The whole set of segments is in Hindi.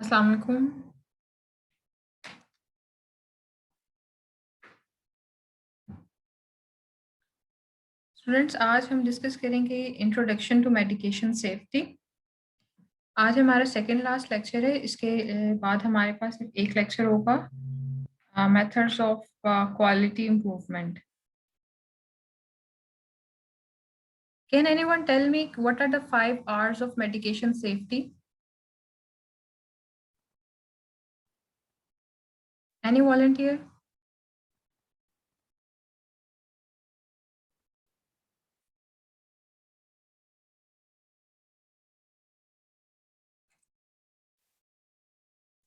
अस्सलाम वालेकुम। स्टूडेंट्स, आज हम डिस्कस करेंगे इंट्रोडक्शन टू मेडिकेशन सेफ्टी। आज हमारा सेकेंड लास्ट लेक्चर है। इसके बाद हमारे पास एक लेक्चर होगा methods of quality improvement. Can anyone tell me what are the 5 R's of medication safety? Any volunteer?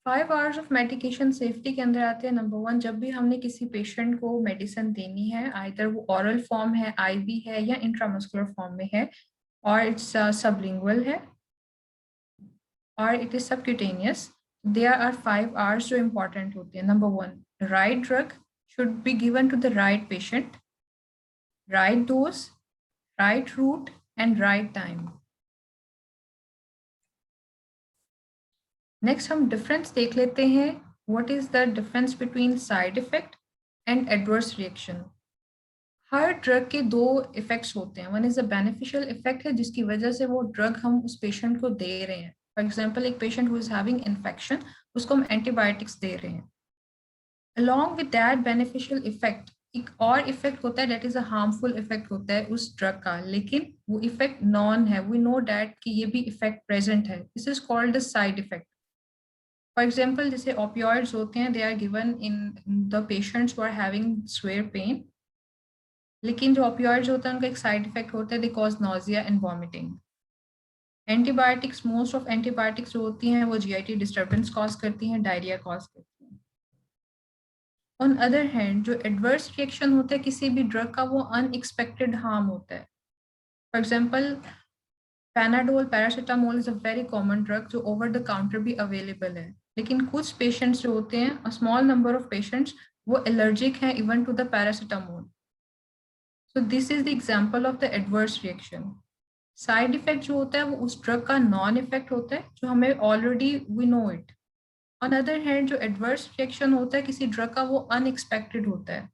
Five R's of medication safety के अंदर आते हैं। नंबर 1, जब भी हमने किसी पेशेंट को मेडिसिन देनी है, आइदर वो ऑरल फॉर्म है, आईवी है, या इंट्रामस्कुलर फॉर्म में है, और इट्स सबलिंगुअल है, और it is subcutaneous, there are 5 R's जो इंपॉर्टेंट होते हैं। Number 1, right drug should be given to the right patient, right dose, right route, and right time. Next हम डिफरेंस देख लेते हैं। What is the difference between side effect and adverse reaction? हर ड्रग के 2 इफेक्ट्स होते हैं। One is a beneficial effect है, जिसकी वजह से वो ड्रग हम उस पेशेंट को दे रहे हैं। फॉर एग्जांपल, एक patient who is having infection, उसको हम एंटीबायोटिक्स दे रहे हैं। Along with that beneficial effect, एक और इफेक्ट होता है, that is a harmful effect होता है उस ड्रग का, लेकिन वो इफेक्ट नॉन है। वी नो दैट कि ये भी इफेक्ट प्रेजेंट है। This is called the side effect. For example, जैसे ओपियोइड्स होते हैं, they are given in the patients who are having severe pain, लेकिन जो ओपियोइड्स होते हैं उनका एक साइड इफेक्ट होता है, they cause nausea and vomiting. Antibiotics, most of antibiotics जो होती हैं वो जीआईटी डिस्टर्बेंस कॉज करती हैं, डायरिया कॉज करती हैं। ऑन अदर हैंड, जो एडवर्स रिएक्शन होता है किसी भी ड्रग का, वो अनएक्सपेक्टेड हार्म होता है। For example, panadol, paracetamol is a very common drug जो ओवर द काउंटर भी अवेलेबल है, लेकिन कुछ पेशेंट्स जो होते हैं, a small number of patients, वो एलर्जिक हैं even to the paracetamol. So this is the example of the adverse reaction. Side effect जो होता है वो उस ड्रग का नॉन इफेक्ट होता है, जो हमें already we know it. On other hand, जो एडवर्स रिएक्शन होता है किसी ड्रग का, वो अनएक्सपेक्टेड होता है,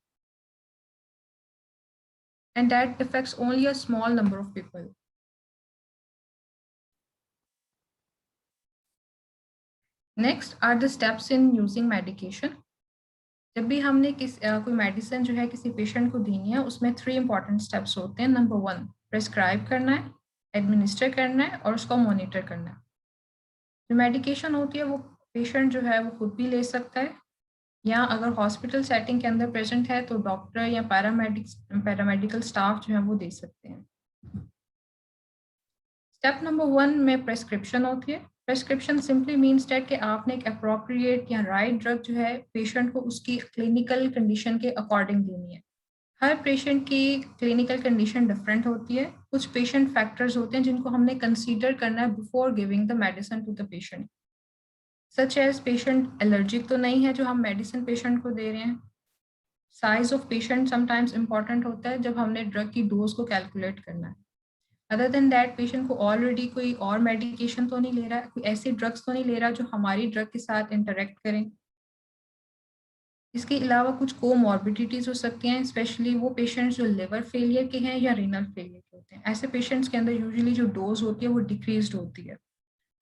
and that effects only a small number of people. Next are the steps in using medication. जब भी हमने कोई मेडिसिन जो है किसी पेशेंट को देनी है, उसमें 3 इंपॉर्टेंट स्टेप्स होते हैं। नंबर 1, प्रेस्क्राइब करना है, एडमिनिस्टर करना है, और उसको मॉनिटर करना है। जो मेडिकेशन होती है वो पेशेंट जो है वो खुद भी ले सकता है, या अगर हॉस्पिटल सेटिंग के अंदर प्रेजेंट है तो डॉक्टर या पैरामेडिकल स्टाफ जो है वो दे सकते हैं। स्टेप नंबर 1 में प्रेस्क्रिप्शन होती है। प्रेस्क्रिप्शन सिंपली मीन्स दैट कि आपने एक अप्रोप्रिएट या राइट ड्रग जो है पेशेंट को उसकी क्लिनिकल कंडीशन के अकॉर्डिंग देनी है। हर पेशेंट की क्लिनिकल कंडीशन डिफरेंट होती है। कुछ पेशेंट फैक्टर्स होते हैं जिनको हमने कंसीडर करना है before giving the medicine to the patient, such as patient allergic तो नहीं है जो हम मेडिसिन पेशेंट को दे रहे हैं। Size of patient sometimes important होता है जब हमने ड्रग की डोज को कैलकुलेट करना है। अदर देन दैट, पेशेंट को ऑलरेडी कोई और मेडिकेशन तो नहीं ले रहा है, कोई ऐसी ड्रग्स तो नहीं ले रहा जो हमारी ड्रग के साथ इंटरेक्ट करें। इसके अलावा कुछ कोमॉर्बिडिटीज हो सकती हैं, स्पेशली वो पेशेंट्स जो लिवर फेलियर के हैं या रीनल फेलियर के होते हैं। ऐसे पेशेंट्स के अंदर यूजुअली जो डोज होती है वो डिक्रीज्ड होती है।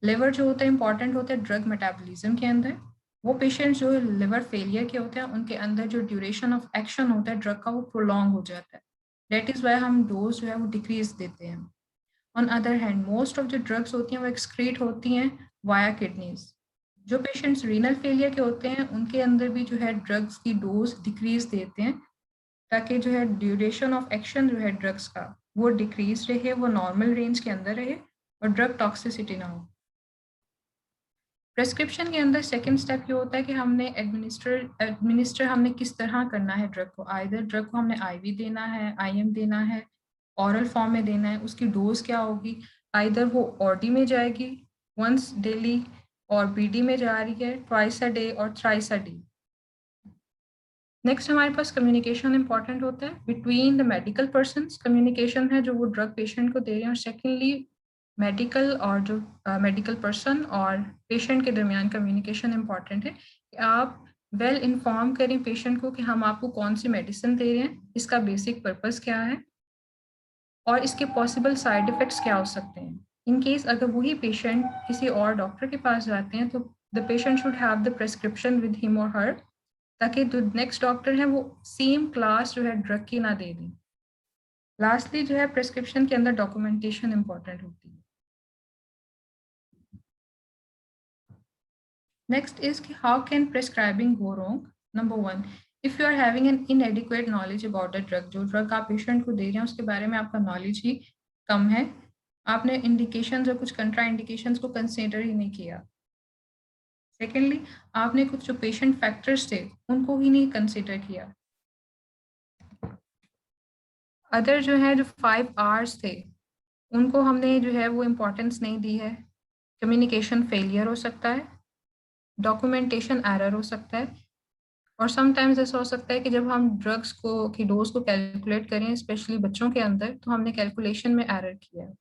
लिवर जो होता है इंपॉर्टेंट होता है ड्रग मेटाबॉलिज्म के अंदर। वो पेशेंट जो लिवर फेलियर के होते हैं उनके अंदर जो ड्यूरेशन ऑफ एक्शन होता है ड्रग का वो प्रोलॉन्ग हो जाता है। दैट इज़ वाई हम डोज जो है वो डिक्रीज देते हैं। On other hand most of जो ड्रग्स होती हैं वो एक्सक्रीट होती हैं वाया किडनीज। जो पेशेंट्स रीनल फेलियर के होते हैं उनके अंदर भी जो है ड्रग्स की डोज डिक्रीज देते हैं ताकि जो है ड्यूरेशन ऑफ एक्शन जो है ड्रग्स का वो डिक्रीज रहे, वो नॉर्मल रेंज के अंदर रहे और ड्रग टॉक्सिसिटी ना हो। प्रेस्क्रिप्शन के अंदर सेकंड स्टेप ये होता है कि हमने एडमिनिस्टर हमने किस तरह करना है ड्रग को। आइदर ड्रग को हमने आईवी देना है, आईएम देना है, ऑरल फॉर्म में देना है, उसकी डोज क्या होगी। आइदर वो ऑडी में जाएगी वंस डेली और बीडी में जा रही है ट्वाइस अ डे और थ्राइस अ डे। नेक्स्ट हमारे पास कम्युनिकेशन इंपॉर्टेंट होता है between the medical person. Communication है जो वो ड्रग पेशेंट को दे रहे हैं, और सेकेंडली मेडिकल और जो मेडिकल पर्सन और पेशेंट के दरमियान कम्युनिकेशन इंपॉर्टेंट है कि आप वेल इन्फॉर्म करें पेशेंट को कि हम आपको कौन सी मेडिसिन दे रहे हैं, इसका बेसिक पर्पस क्या है और इसके पॉसिबल साइड इफ़ेक्ट्स क्या हो सकते हैं। इन केस अगर वही पेशेंट किसी और डॉक्टर के पास जाते हैं तो the patient should have the prescription with him और हर, ताकि जो नेक्स्ट डॉक्टर है वो सेम क्लास जो है ड्रग की ना दे दें। लास्टली जो है प्रेस्क्रिप्शन के अंदर डॉक्यूमेंटेशन इंपॉर्टेंट होती है। नेक्स्ट इज कि how can prescribing go wrong. Number one, if you are having an inadequate knowledge about the drug, जो ड्रग आप पेशेंट को दे रहे हैं उसके बारे में आपका नॉलेज ही कम है, आपने इंडिकेशंस और कुछ कंट्रा इंडिकेशंस को कंसिडर ही नहीं किया। सेकेंडली, आपने कुछ जो पेशेंट फैक्टर्स थे उनको ही नहीं कंसिडर किया। अदर जो है जो 5 आवर्स थे उनको हमने जो है वो इम्पोर्टेंस नहीं दी है। कम्युनिकेशन फेलियर हो सकता है, डॉक्यूमेंटेशन एरर हो सकता है, और समटाइम्स ऐसा हो सकता है कि जब हम ड्रग्स को की डोज को कैलकुलेट करें स्पेशली बच्चों के अंदर तो हमने कैलकुलेशन में एरर किया है।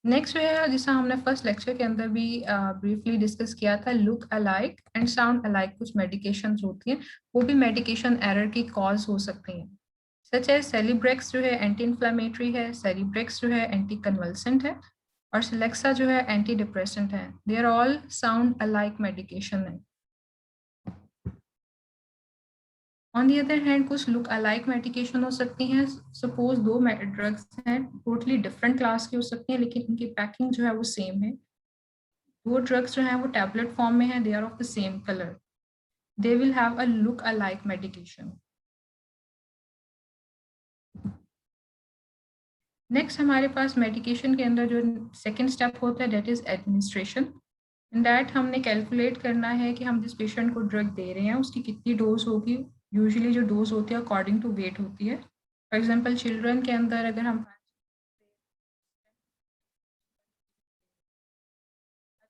नेक्स्ट जो है जिसे हमने फर्स्ट लेक्चर के अंदर भी ब्रीफली डिस्कस किया था, look alike and sound alike कुछ मेडिकेशंस होती हैं, वो भी मेडिकेशन एरर की कॉज हो सकती हैं। सच है सेलिब्रेक्स जो है एंटी इन्फ्लामेटरी है, सेलिब्रेक्स जो है एंटी कन्वल्सेंट है, और सिलेक्सा जो है एंटी डिप्रेसेंट है। They are all sound alike medication है। ऑन दी अदर हैंड कुछ लुक अलाइक मेडिकेशन हो सकती हैं। सपोज दो ड्रग्स हैं टोटली डिफरेंट क्लास की हो सकती हैं लेकिन उनकी पैकिंग जो है वो सेम है। वो ड्रग्स जो हैं वो टैबलेट फॉर्म में है, they are of the same colour, they will have a look alike medication. Next हमारे पास मेडिकेशन के अंदर जो सेकेंड स्टेप होता है that is administration. In that हमने कैलकुलेट करना है कि हम जिस पेशेंट को ड्रग दे रहे हैं उसकी कितनी डोज होगी। यूजुअली जो डोज होती है अकॉर्डिंग टू वेट होती है। फॉर एग्जांपल चिल्ड्रन के अंदर अगर हम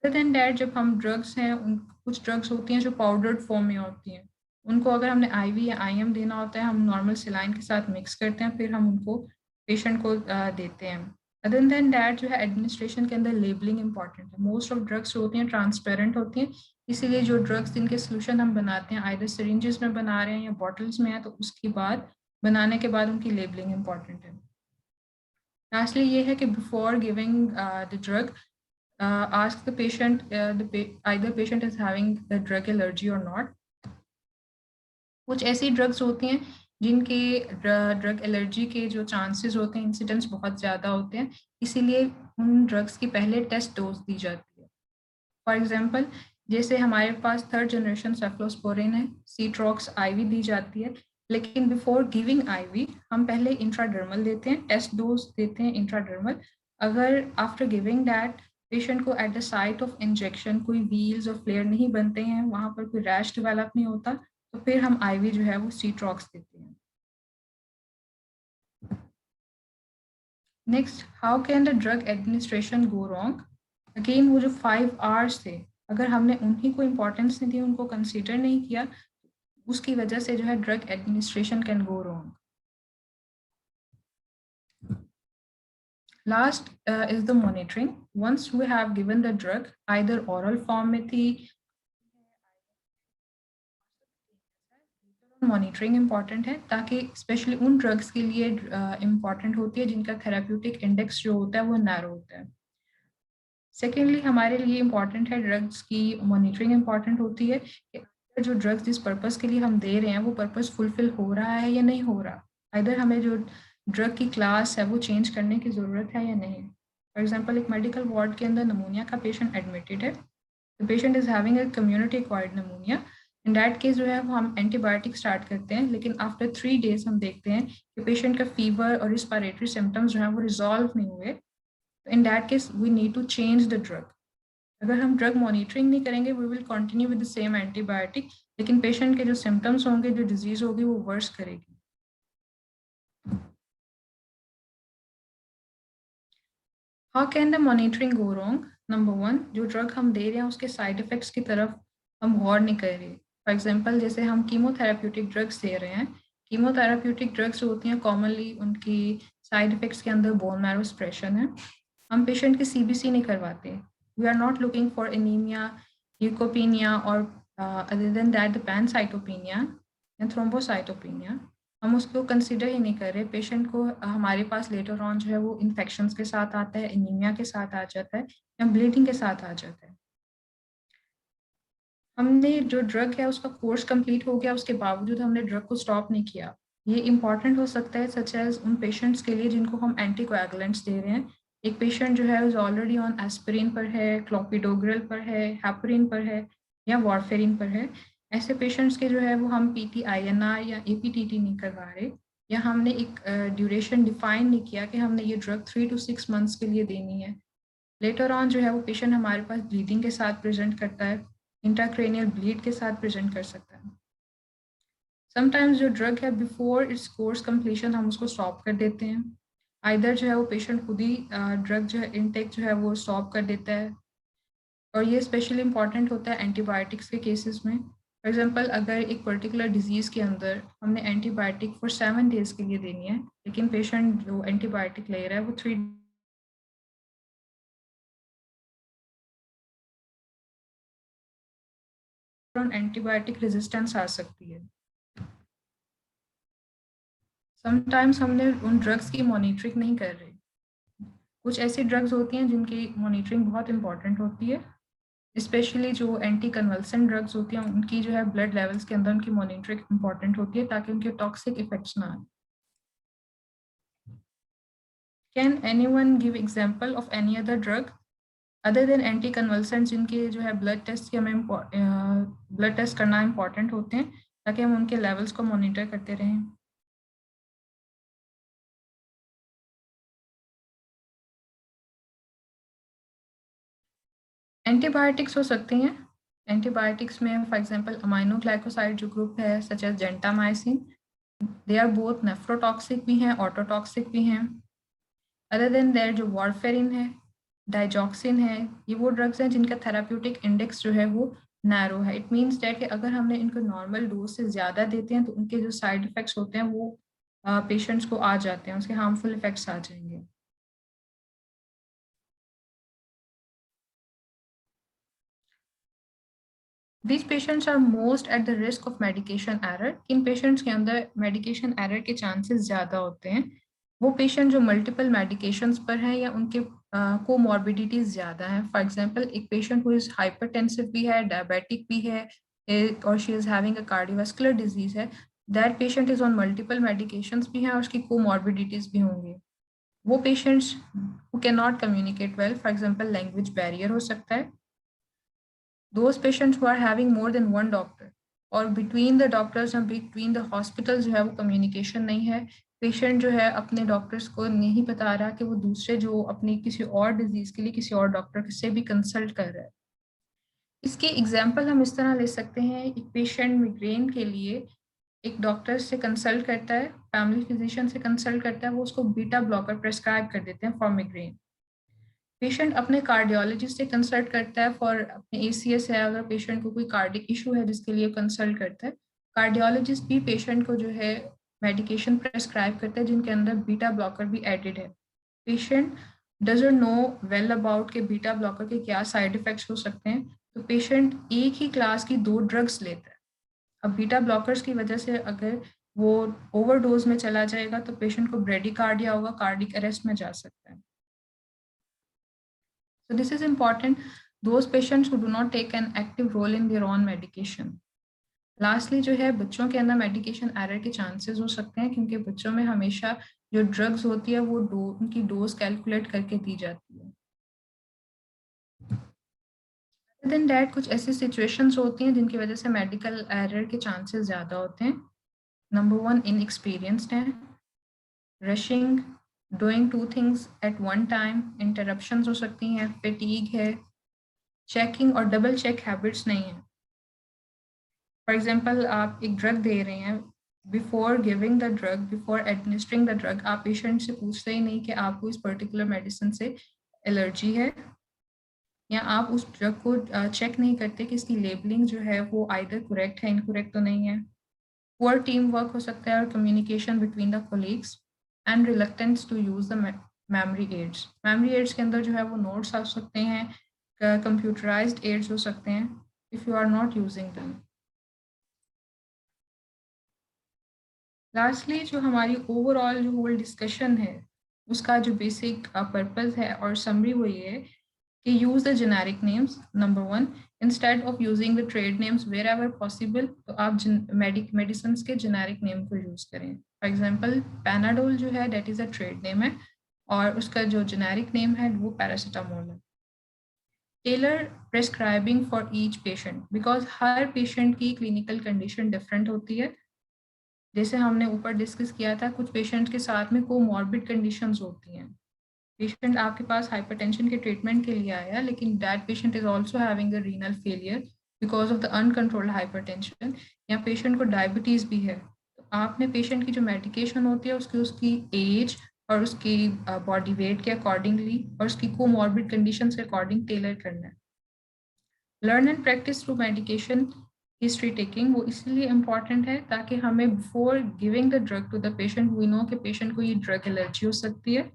अदर देन डैट जब हम ड्रग्स हैं उन कुछ ड्रग्स होती हैं जो पाउडर्ड फॉर्म में होती हैं, उनको अगर हमने आईवी या आईएम देना होता है हम नॉर्मल सिलाइन के साथ मिक्स करते हैं फिर हम उनको पेशेंट को देते हैं। अदर देन डैट जो है एडमिनिस्ट्रेशन के अंदर लेबलिंग इंपॉर्टेंट है। मोस्ट ऑफ ड्रग्स होती हैं ट्रांसपेरेंट होती हैं, इसीलिए जो ड्रग्स जिनके सोल्यूशन हम बनाते हैं आइदर सिरिंजेस में बना रहे हैं या बॉटल्स में है तो उसके बाद बनाने के बाद उनकी लेबलिंग इंपॉर्टेंट है। लास्टली ये है कि before giving the drug ask the patient either patient is having the drug allergy or not। कुछ ऐसी ड्रग्स होती हैं जिनके ड्रग एलर्जी के जो चांसेस होते हैं इंसिडेंट्स बहुत ज़्यादा होते हैं, इसीलिए उन ड्रग्स की पहले टेस्ट डोज दी जाती है। फॉर एग्जांपल जैसे हमारे पास थर्ड जनरेशन सेफ्लोस्पोरिन है, सीट्रॉक्स आईवी दी जाती है, लेकिन बिफोर गिविंग आईवी हम पहले इंट्राडर्मल देते हैं, टेस्ट डोज देते हैं इंट्राडर्मल। अगर आफ्टर गिविंग दैट पेशेंट को at the site of injection कोई व्हील्स और फ्लेयर नहीं बनते हैं, वहाँ पर कोई रैश डेवलप नहीं होता, तो फिर हम आईवी जो है वो सीट्रॉक्स देते हैं। Next, how can the drug administration go wrong. Again वो जो 5 आवर्स थे अगर हमने उन्हीं को इम्पोर्टेंस नहीं दी, उनको कंसीडर नहीं किया, उसकी वजह से जो है drug administration can go wrong. Last is the monitoring. Once we have given the drug either oral form में थी मॉनिटरिंग इम्पॉर्टेंट है, ताकि स्पेशली उन ड्रग्स के लिए इम्पॉर्टेंट होती है जिनका थेराप्यूटिक इंडेक्स जो होता है वो नैरो होता है। सेकेंडली हमारे लिए इम्पॉर्टेंट है ड्रग्स की मॉनिटरिंग इम्पॉर्टेंट होती है कि जो ड्रग्स जिस पर्पज़ के लिए हम दे रहे हैं वो पर्पज़ फुलफिल हो रहा है या नहीं हो रहा। इधर हमें जो ड्रग की क्लास है वो चेंज करने की ज़रूरत है या नहीं। फॉर एग्जांपल एक मेडिकल वार्ड के अंदर नमूनिया का पेशेंट एडमिटेड है, the patient is having a community acquired नमूनिया। In that case जो है वो हम एंटीबायोटिक स्टार्ट करते हैं, लेकिन आफ्टर 3 डेज हम देखते हैं कि पेशेंट का फीवर और रिस्पायरेटरी सिम्टम्स जो है वो रिजॉल्व नहीं हुए। In that case, we need to change the drug. अगर हम ड्रग मॉनिटरिंग नहीं करेंगे we will continue with the same antibiotic, लेकिन पेशेंट के जो सिम्टम्स होंगे, जो डिजीज होगी वो वर्स करेगी। How can the monitoring go wrong? Number 1, जो ड्रग हम दे रहे हैं उसके साइड इफेक्ट्स की तरफ हम गौर नहीं कर रहे। फॉर एग्जांपल जैसे हम कीमोथेराप्यूटिक ड्रग्स दे रहे हैं, कीमोथेराप्यूटिक ड्रग्स होती हैं कॉमनली उनकी साइड इफेक्ट्स के अंदर बोन मैरो स्प्रेशन है। हम पेशेंट की सीबीसी नहीं करवाते। We are not looking for anaemia, leucopenia और other than that the pancytopenia या थ्रोम्बोसाइटोपिनिया। हम उसको कंसिडर ही नहीं कर रहे। पेशेंट को हमारे पास लेटर ऑन जो है वो इन्फेक्शंस के साथ आता है, एनीमिया के साथ आ जाता है या ब्लीडिंग के साथ आ जाता है। हमने जो ड्रग है उसका कोर्स कंप्लीट हो गया, उसके बावजूद हमने ड्रग को स्टॉप नहीं किया। ये इंपॉर्टेंट हो सकता है सच एज उन पेशेंट्स के लिए जिनको हम एंटीकोएगुलेंट्स दे रहे हैं। एक पेशेंट जो है इज ऑलरेडी ऑन एस्पिरिन पर है, क्लोपिडोग्रेल पर है, हेपरिन पर है या वारफेरिन पर है। ऐसे पेशेंट्स के जो है वो हम पीटीआईएनआर या एपीटीटी नहीं करवा रहे, या हमने एक ड्यूरेशन डिफाइन नहीं किया कि हमने ये ड्रग 3 to 6 मंथ्स के लिए देनी है। लेटर ऑन जो है वो पेशेंट हमारे पास ब्लीडिंग के साथ प्रेजेंट करता है, इंट्राक्रेनियल ब्लीड के साथ प्रेजेंट कर सकता है। समटाइम्स जो ड्रग है बिफोर इट्स कोर्स कंप्लीशन हम उसको स्टॉप कर देते हैं। आइदर जो है वो पेशेंट खुद ही ड्रग जो है इनटेक जो है वो स्टॉप कर देता है, और ये स्पेशली इंपॉर्टेंट होता है एंटीबायोटिक्स के केसेस में। फॉर एग्जांपल अगर एक पर्टिकुलर डिजीज़ के अंदर हमने एंटीबायोटिक फॉर 7 डेज के लिए देनी है, लेकिन पेशेंट जो एंटीबायोटिक ले रहा है वो 3 एंटीबायोटिक रेजिस्टेंस आ सकती है। समटाइम्स हमने उन ड्रग्स की मॉनिटरिंग नहीं कर रहे। कुछ ऐसी ड्रग्स होती हैं जिनकी मॉनिटरिंग बहुत इंपॉर्टेंट होती है, स्पेशली जो एंटी कन्वल्सेंट ड्रग्स होती हैं उनकी जो है ब्लड लेवल्स के अंदर उनकी मॉनिटरिंग इंपॉर्टेंट होती है ताकि उनके टॉक्सिक इफेक्ट्स ना आए। Can anyone give example of any other drug other than anti convulsant जिनके जो है ब्लड टेस्ट के हमें ब्लड टेस्ट करना इंपॉर्टेंट होते हैं ताकि हम उनके लेवल्स को मॉनिटर करते रहें? एंटीबायोटिक्स हो सकती हैं। एंटीबायोटिक्स में फॉर एग्जांपल अमाइनोग्लाइकोसाइड जो ग्रुप है such as gentamicin, they are both nephrotoxic भी हैं, ऑटोटॉक्सिक भी हैं। अदर देन देयर जो वारफेरिन है, डाइजॉक्सिन है, ये वो ड्रग्स हैं जिनका थेराप्यूटिक इंडेक्स जो है वो नैरो है। इट मीन्स दैट कि अगर हमने इनको नॉर्मल डोज से ज़्यादा देते हैं तो उनके जो साइड इफ़ेक्ट्स होते हैं वो पेशेंट्स को आ जाते हैं, उसके हार्मफुल इफ़ेक्ट्स आ जाएंगे। These patients are most at the risk of medication error. किन पेशेंट्स के अंदर मेडिकेशन एरर के चांसेस ज़्यादा होते हैं? वो पेशेंट जो मल्टीपल मेडिकेशंस पर हैं या उनके कोमॉर्बिडिटीज ज़्यादा हैं। फॉर एग्जांपल एक पेशेंट हु इज़ हाइपरटेंसिव भी है, डायबिटिक भी है, और she is having a cardiovascular disease है, that patient is on multiple medications भी हैं और उसकी कोमॉर्बिडिटीज भी होंगी। वो patients who can not communicate well, for example language barrier हो सकता है। those patients who are having more than one doctor और between the doctors और between the hospitals जो है वो communication नहीं है। पेशेंट जो है अपने डॉक्टर्स को नहीं बता रहा कि वो दूसरे जो अपनी किसी और डिजीज के लिए किसी और डॉक्टर से भी कंसल्ट कर रहा है। इसके एग्जाम्पल हम इस तरह ले सकते हैं, एक पेशेंट मिग्रेन के लिए एक डॉक्टर से कंसल्ट करता है, फैमिली फिजिशियन से कंसल्ट करता है, वो उसको बीटा ब्लॉकर प्रेस्क्राइब कर देते हैं फॉर मिग्रेन। पेशेंट अपने कार्डियोलॉजिस्ट से कंसल्ट करता है फॉर अपने एसीएस है, अगर पेशेंट को कोई कार्डिक इशू है जिसके लिए कंसल्ट करता है, कार्डियोलॉजिस्ट भी पेशेंट को जो है मेडिकेशन प्रेस्क्राइब करता है जिनके अंदर बीटा ब्लॉकर भी एडेड है। Patient doesn't know well about के बीटा ब्लॉकर के क्या साइड इफेक्ट्स हो सकते हैं, तो पेशेंट एक ही क्लास की 2 ड्रग्स लेता है। अब बीटा ब्लॉकर्स की वजह से अगर वो ओवरडोज में चला जाएगा तो पेशेंट को ब्रेडिकार्डिया होगा, कार्डिक अरेस्ट में जा सकता है। So this is important, those patients who do not take an active role in their own medication. Lastly जो है बच्चों के अंदर मेडिकेशन एरर के चांसेस हो सकते हैं क्योंकि बच्चों में हमेशा जो ड्रग्स होती है वो उनकी डोज कैलकुलेट करके दी जाती है। देन दैट कुछ ऐसी सिचुएशंस होती हैं जिनकी वजह से मेडिकल एरर के चांसेस ज़्यादा होते हैं। नंबर 1 इनएक्सपीरियंस्ड है, rushing, doing two things at one time, interruptions हो सकती हैं, फैटीग है, चेकिंग और डबल चेक हैबिट्स नहीं है। फॉर एग्जाम्पल आप एक ड्रग दे रहे हैं, before giving the drug, before administering the drug आप पेशेंट से पूछते ही नहीं कि आपको इस पर्टिकुलर मेडिसिन से एलर्जी है, या आप उस ड्रग को चेक नहीं करते कि इसकी लेबलिंग जो है वो आइदर करेक्ट है, इनकरेक्ट तो नहीं है। पुअर टीम वर्क हो सकता है और communication between the colleagues and reluctance to use the memory aids. Memory aids के अंदर जो है वो नोट्स आ सकते हैं, कंप्यूटराइज्ड एड्स हो सकते हैं if you are not using them. Lastly जो हमारी ओवरऑल जो होल डिस्कशन है उसका जो बेसिक पर्पस है और समरी वो ये है कि use the generic names. Number 1, instead of using the trade names wherever possible, तो आप मेडिसिन के जेनेरिक नेम को यूज करें। फॉर एग्जाम्पल पैनाडोल जो है that is a trade name है और उसका जो जेनेरिक नेम है वो पैरासीटामोल है। Tailor prescribing for each patient, because हर पेशेंट की क्लिनिकल कंडीशन डिफरेंट होती है। जैसे हमने ऊपर डिस्कस किया था, कुछ पेशेंट्स के साथ में कोमॉर्बिड कंडीशंस होती हैं। पेशेंट आपके पास हाइपरटेंशन के ट्रीटमेंट के लिए आया लेकिन that patient is also having a renal failure because of the uncontrolled hypertension, या पेशेंट को डायबिटीज भी है। तो आपने पेशेंट की जो मेडिकेशन होती है उसकी एज और उसकी बॉडी वेट के अकॉर्डिंगली और उसकी कोमॉर्बिड कंडीशन के अकॉर्डिंग टेलर करना है। Learn and practice through medication history taking, वो इसलिए इम्पॉर्टेंट है ताकि हमें before giving the drug to the patient we know कि पेशेंट को ये ड्रग एलर्जी हो सकती है।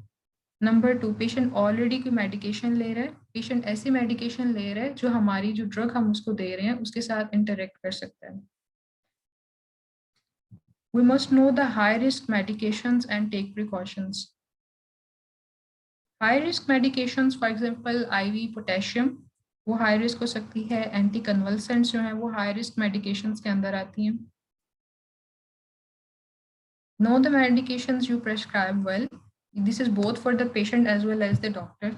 नंबर 2, पेशेंट ऑलरेडी कोई मेडिकेशन ले रहा है, पेशेंट ऐसी मेडिकेशन ले रहा है जो हमारी जो ड्रग हम उसको दे रहे हैं उसके साथ इंटरेक्ट कर सकता है। We must know the high risk medications and take precautions. High risk medications, for example IV potassium, वो हाई रिस्क हो सकती है। एंटी कन्वल्सेंट्स जो है वो हाई रिस्क मेडिकेशंस के अंदर आती हैं। Know the medications you prescribe well. This is both for the patient as well as the doctor.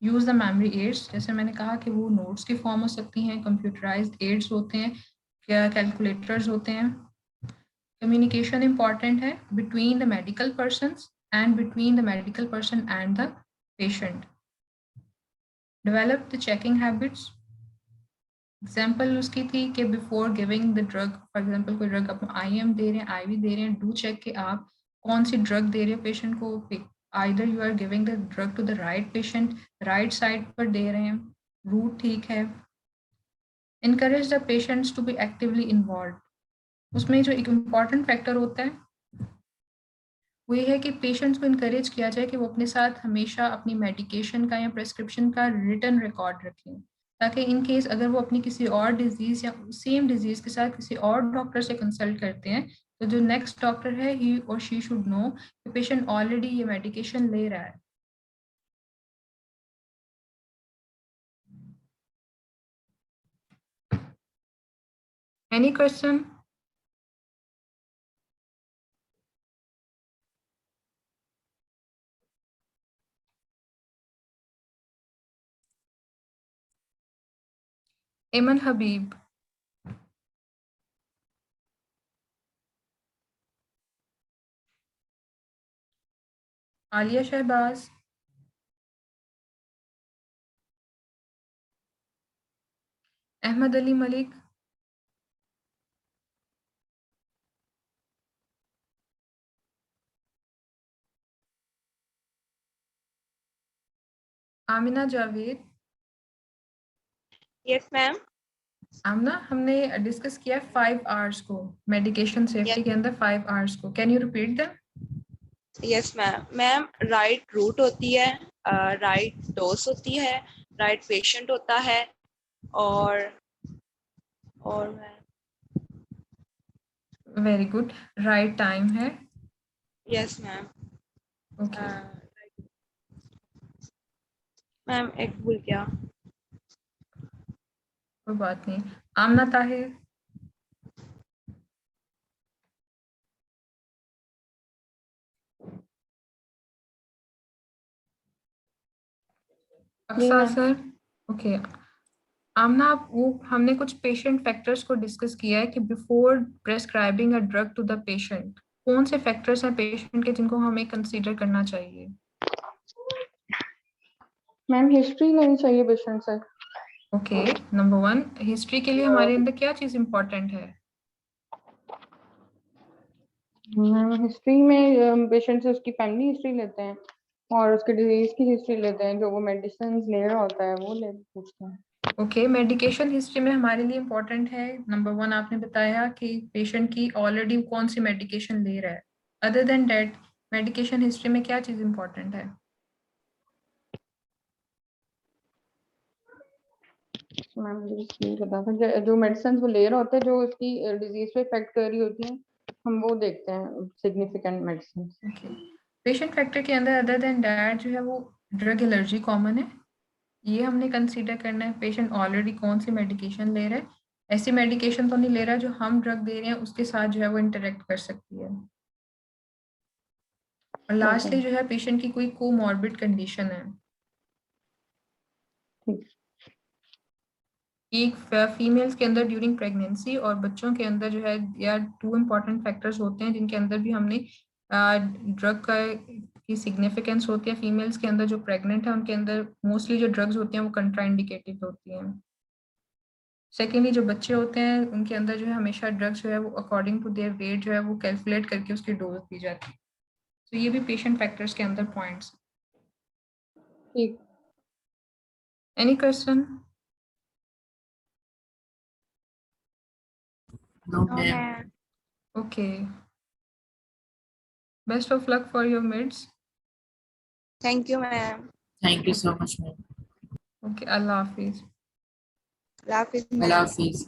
Use the memory aids, जैसे मैंने कहा कि वो नोट्स की फॉर्म हो सकती हैं, कंप्यूटराइज्ड एड्स होते हैं, क्या कैलकुलेटर्स होते हैं। कम्युनिकेशन इंपॉर्टेंट है between the medical person and between the medical person and the patient. Develop the checking habits. Example उसकी थी कि before giving the drug, for example कोई ड्रग आप IM दे रहे हैं, IV दे रहे हैं, डू चेक कि आप कौन सी ड्रग दे रहे हो पेशेंट को। Either you are giving the drug to the right patient, right side पर दे रहे हैं, रूट ठीक है। Encourage the patients to be actively involve. उसमें जो एक इम्पॉर्टेंट फैक्टर होता है वो ये है कि पेशेंट्स को इनकरेज किया जाए कि वो अपने साथ हमेशा अपनी मेडिकेशन का या प्रेस्क्रिप्शन का रिटन रिकॉर्ड रखें, ताकि इन केस अगर वो अपनी किसी और डिजीज़ या सेम डिजीज़ के साथ किसी और डॉक्टर से कंसल्ट करते हैं तो जो नेक्स्ट डॉक्टर है ही और शी शुड नो कि पेशेंट ऑलरेडी ये मेडिकेशन ले रहा है। Any question? Eman Habib, Aliya Shahbaz, Ahmad Ali Malik, Amina Javed. Yes ma'am. Amna, हमने डिस्कस किया 5 आवर्स को, मेडिकेशन सेफ्टी के अंदर 5 आवर्स को। Can you repeat them? Yes ma'am. Ma'am right route होती है, राइट डोज होती है, राइट पेशेंट होता है, और ma'am very good. Right time है। Yes ma'am. ओके, मैम एक भूल गया। कोई बात नहीं। आमना ताहिर। जी Afsar ma'am. Sir. Okay, Amna, आप वो हमने कुछ पेशेंट फैक्टर्स को डिस्कस किया है कि before prescribing a drug to the patient कौन से फैक्टर्स हैं पेशेंट के जिनको हमें कंसीडर करना चाहिए? मैम हिस्ट्री लेनी चाहिए पेशेंट से। ओके, नंबर 1, हिस्ट्री के लिए हमारे अंदर क्या चीज इंपॉर्टेंट है? मैम हिस्ट्री में पेशेंट से उसकी फैमिली हिस्ट्री लेते हैं और उसके डिजीज की हिस्ट्री लेते हैं, जो वो मेडिसिन ले रहा होता है वो ले पूछते हैं। ओके, मेडिकेशन हिस्ट्री में हमारे लिए इम्पोर्टेंट है नंबर 1, आपने बताया कि पेशेंट की ऑलरेडी कौन सी मेडिकेशन ले रहा है। Other than that medication history में क्या चीज़ इम्पोर्टेंट है? मैम मुझे नहीं पता था, जो मेडिसिन वो ले रहा होता है, जो उसकी डिजीज पे इफेक्ट कर रही होती है, हम वो देखते हैं significant medicine. Okay, patient factor के अंदर अदर देन डेट जो है वो ड्रग एलर्जी कॉमन है, ये हमने कंसीडर करना है। पेशेंट ऑलरेडी कौन सी मेडिकेशन ले रहा है, ऐसी मेडिकेशन तो नहीं ले रहा जो हम ड्रग दे रहे हैं उसके साथ जो है वो इंटरेक्ट कर सकती है। और लास्टली जो है पेशेंट की कोई कोमॉर्बिड कंडीशन है। ठीक। एक फीमेल्स के अंदर ड्यूरिंग प्रेगनेंसी और बच्चों के अंदर जो है या 2 इम्पॉर्टेंट फैक्टर्स होते हैं जिनके अंदर भी हमने ड्रग का की सिग्निफिकेंस होती है। फीमेल्स के अंदर जो प्रेग्नेंट है उनके अंदर मोस्टली जो ड्रग्स होती हैं वो कंट्राइंडिकेटेड होती हैं। सेकेंडली जो बच्चे होते हैं उनके अंदर जो है हमेशा ड्रग्स जो है वो अकॉर्डिंग टू देयर वेट जो है वो कैलकुलेट करके उसकी डोज दी जाती है। तो ये भी पेशेंट फैक्टर्स के अंदर पॉइंट्स। ठीक। Any question? No, no ma'am. Ma'am. Okay, best of luck for your mids. Thank you ma'am. Thank you so much, ma'am. Okay, अल्लाह हाफिज। अल्लाह हाफिज़ Allah मैम। Hafiz.